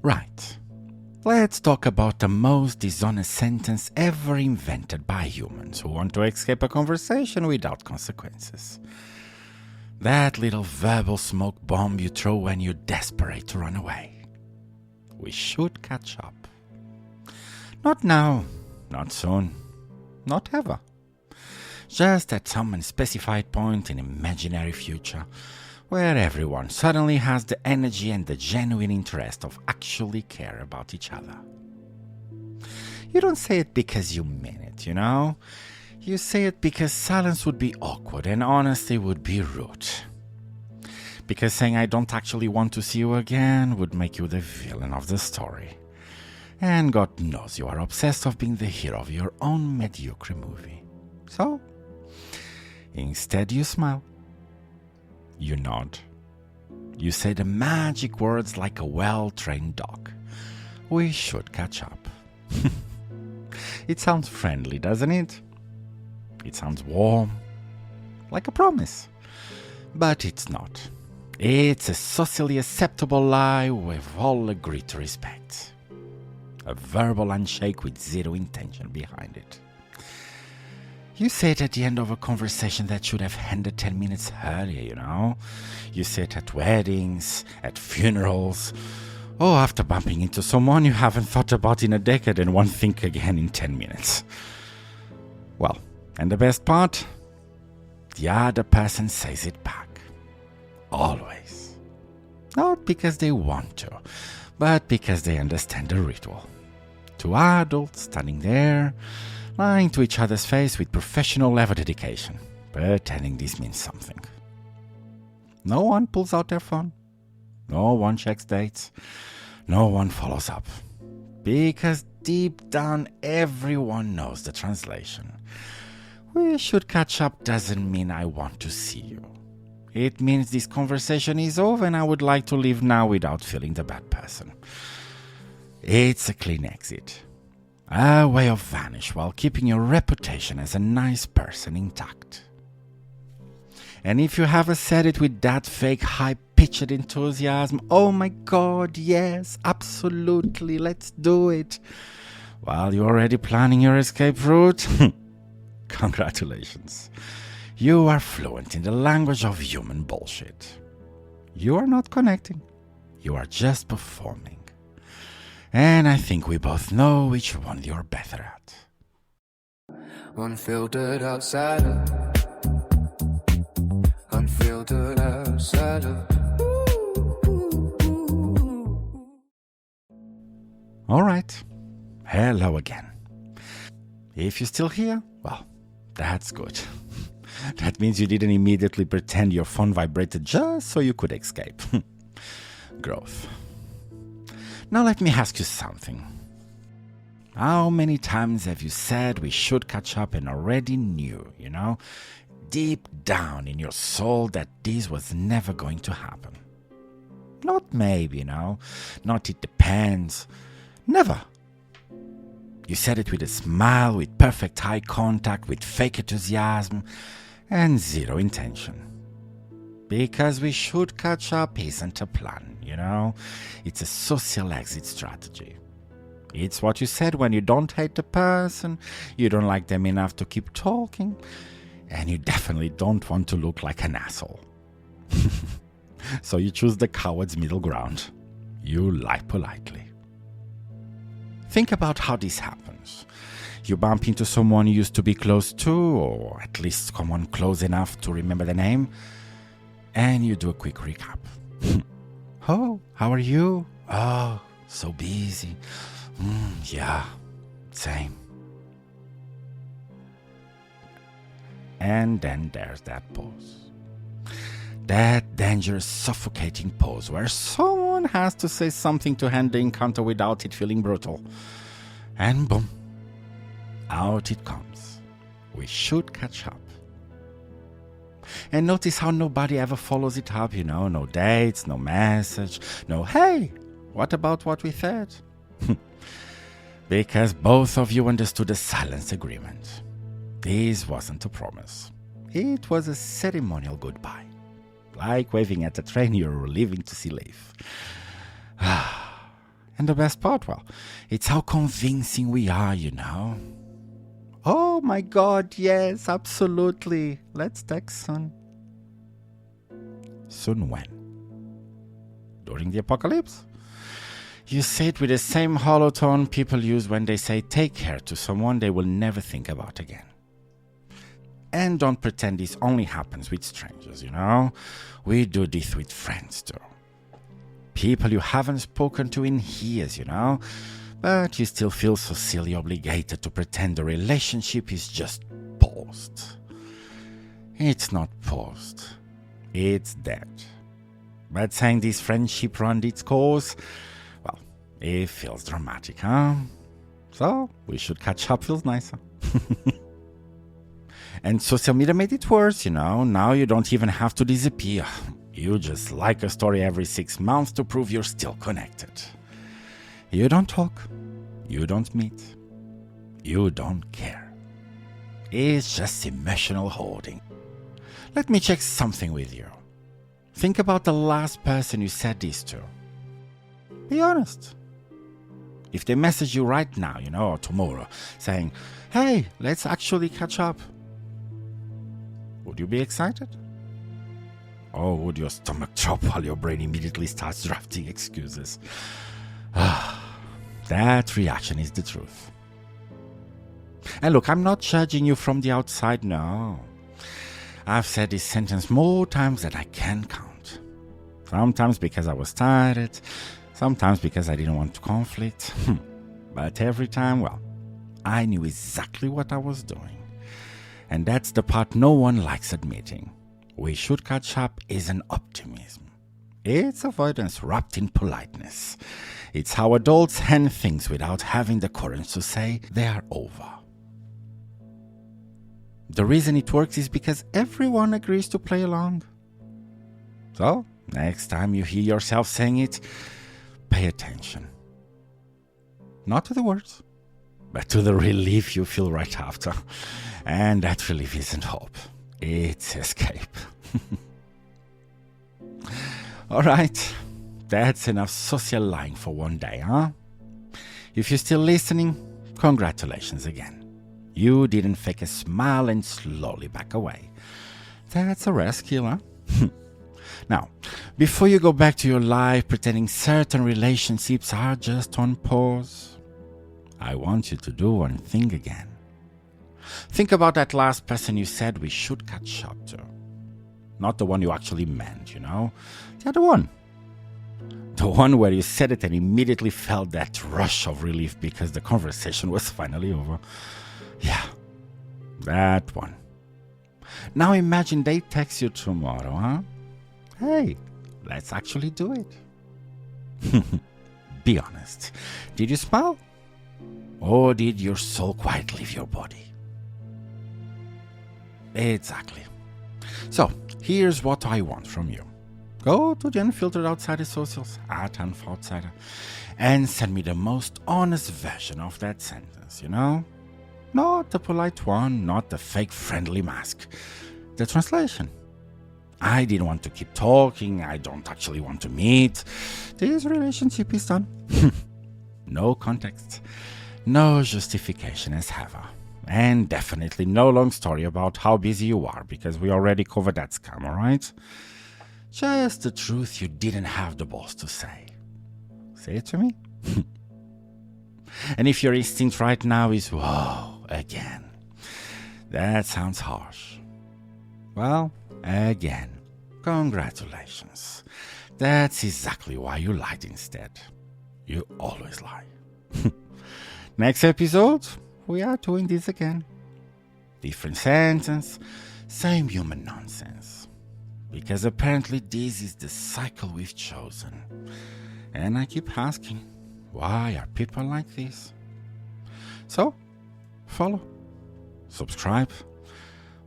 Right. Let's talk about the most dishonest sentence ever invented by humans who want to escape a conversation without consequences. That little verbal smoke bomb you throw when you're desperate to run away. We should catch up. Not now, not soon, not ever. Just at some unspecified point in imaginary future where everyone suddenly has the energy and the genuine interest of actually care about each other. You don't say it because you mean it, you know? You say it because silence would be awkward and honesty would be rude. Because saying I don't actually want to see you again would make you the villain of the story. And God knows you are obsessed of being the hero of your own mediocre movie. So, instead you smile. You nod. You say the magic words like a well-trained dog. We should catch up. It sounds friendly, doesn't it? It sounds warm, like a promise. But it's not. It's a socially acceptable lie we've all agreed to respect. A verbal handshake with zero intention behind it. You say it at the end of a conversation that should have ended 10 minutes earlier, you know? You say it at weddings, at funerals, or after bumping into someone you haven't thought about in a decade and won't think again in 10 minutes. Well, and the best part? The other person says it back. Always. Not because they want to, but because they understand the ritual. Two adults standing there, lying to each other's face with professional level dedication, pretending this means something. No one pulls out their phone. No one checks dates. No one follows up. Because deep down everyone knows the translation. We should catch up doesn't mean I want to see you. It means this conversation is over and I would like to leave now without feeling the bad person. It's a clean exit. A way of vanish while keeping your reputation as a nice person intact. And if you haven't said it with that fake high-pitched enthusiasm, oh my god, yes, absolutely, let's do it, while you're already planning your escape route, congratulations. You are fluent in the language of human bullshit. You are not connecting. You are just performing. And I think we both know which one you're better at. Unfiltered outsider. Unfiltered outsider. Alright. Hello again. If you're still here, well, that's good. That means you didn't immediately pretend your phone vibrated just so you could escape. Growth. Now let me ask you something. How many times have you said we should catch up and already knew, you know, deep down in your soul that this was never going to happen? Not maybe, you know, not it depends. Never. You said it with a smile, with perfect eye contact, with fake enthusiasm, and zero intention. Because we should catch up isn't a plan, you know? It's a social exit strategy. It's what you said when you don't hate the person, you don't like them enough to keep talking, and you definitely don't want to look like an asshole. So you choose the coward's middle ground. You lie politely. Think about how this happens. You bump into someone you used to be close to, or at least someone close enough to remember the name, and you do a quick recap. Oh, how are you? Oh, so busy. Yeah, same. And then there's that pause. That dangerous, suffocating pause where someone has to say something to end the encounter without it feeling brutal. And boom, out it comes. We should catch up. And notice how nobody ever follows it up, you know, no dates, no message, no, hey, what about what we said? Because both of you understood a silence agreement. This wasn't a promise. It was a ceremonial goodbye. Like waving at a train you're leaving to see leave. And the best part, well, it's how convincing we are, Oh my God, yes, absolutely. Let's text soon. Soon when? During the apocalypse? You say it with the same hollow tone people use when they say take care to someone they will never think about again. And don't pretend this only happens with strangers, We do this with friends too. People you haven't spoken to in years, But you still feel socially obligated to pretend the relationship is just paused. It's not paused. It's dead. But saying this friendship run its course, well, it feels dramatic, huh? So, we should catch up feels nicer. And social media made it worse, Now you don't even have to disappear. You just like a story every 6 months to prove you're still connected. You don't talk. You don't meet. You don't care. It's just emotional hoarding. Let me check something with you. Think about the last person you said this to. Be honest. If they message you right now, or tomorrow, saying, hey, let's actually catch up, would you be excited? Or would your stomach drop while your brain immediately starts drafting excuses? That reaction is the truth. And look, I'm not judging you from the outside, no. I've said this sentence more times than I can count. Sometimes because I was tired, sometimes because I didn't want conflict. But every time, well, I knew exactly what I was doing. And that's the part no one likes admitting. We should catch up isn't optimism. It's avoidance wrapped in politeness. It's how adults end things without having the courage to say they are over. The reason it works is because everyone agrees to play along. So, next time you hear yourself saying it, pay attention. Not to the words, but to the relief you feel right after. And that relief isn't hope. It's escape. Alright, that's enough social lying for one day, huh? If you're still listening, congratulations again. You didn't fake a smile and slowly back away. That's a rare skill, huh? Now, before you go back to your life pretending certain relationships are just on pause, I want you to do one thing again. Think about that last person you said we should catch up to. Not the one you actually meant, The other one. The one where you said it and immediately felt that rush of relief because the conversation was finally over. Yeah, that one. Now imagine they text you tomorrow, huh? Hey, let's actually do it. Be honest. Did you smile? Or did your soul quite leave your body? Exactly. So, here's what I want from you. Go to the Unfiltered Outsider socials at Unfiltered and send me the most honest version of that sentence, Not the polite one, not the fake friendly mask. The translation. I didn't want to keep talking, I don't actually want to meet. This relationship is done. No context, no justification as ever. And definitely no long story about how busy you are, because we already covered that scam, alright? Just the truth you didn't have the balls to say. Say it to me. And if your instinct right now is, whoa, again, that sounds harsh. Well, again, congratulations. That's exactly why you lied instead. You always lie. Next episode, we are doing this again. Different sentence, same human nonsense. Because apparently this is the cycle we've chosen. And I keep asking, why are people like this? So, follow, subscribe,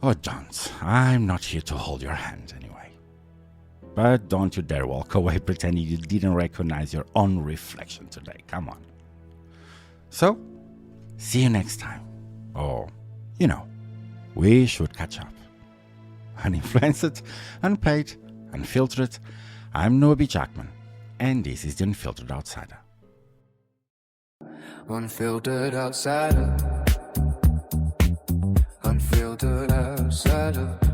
or don't. I'm not here to hold your hand anyway. But don't you dare walk away pretending you didn't recognize your own reflection today. Come on. So, see you next time. Or, we should catch up. Uninfluenced, Unpaid, Unfiltered. I'm Jackman, and this is the Unfiltered Outsider. Unfiltered outside of. Unfiltered outside of.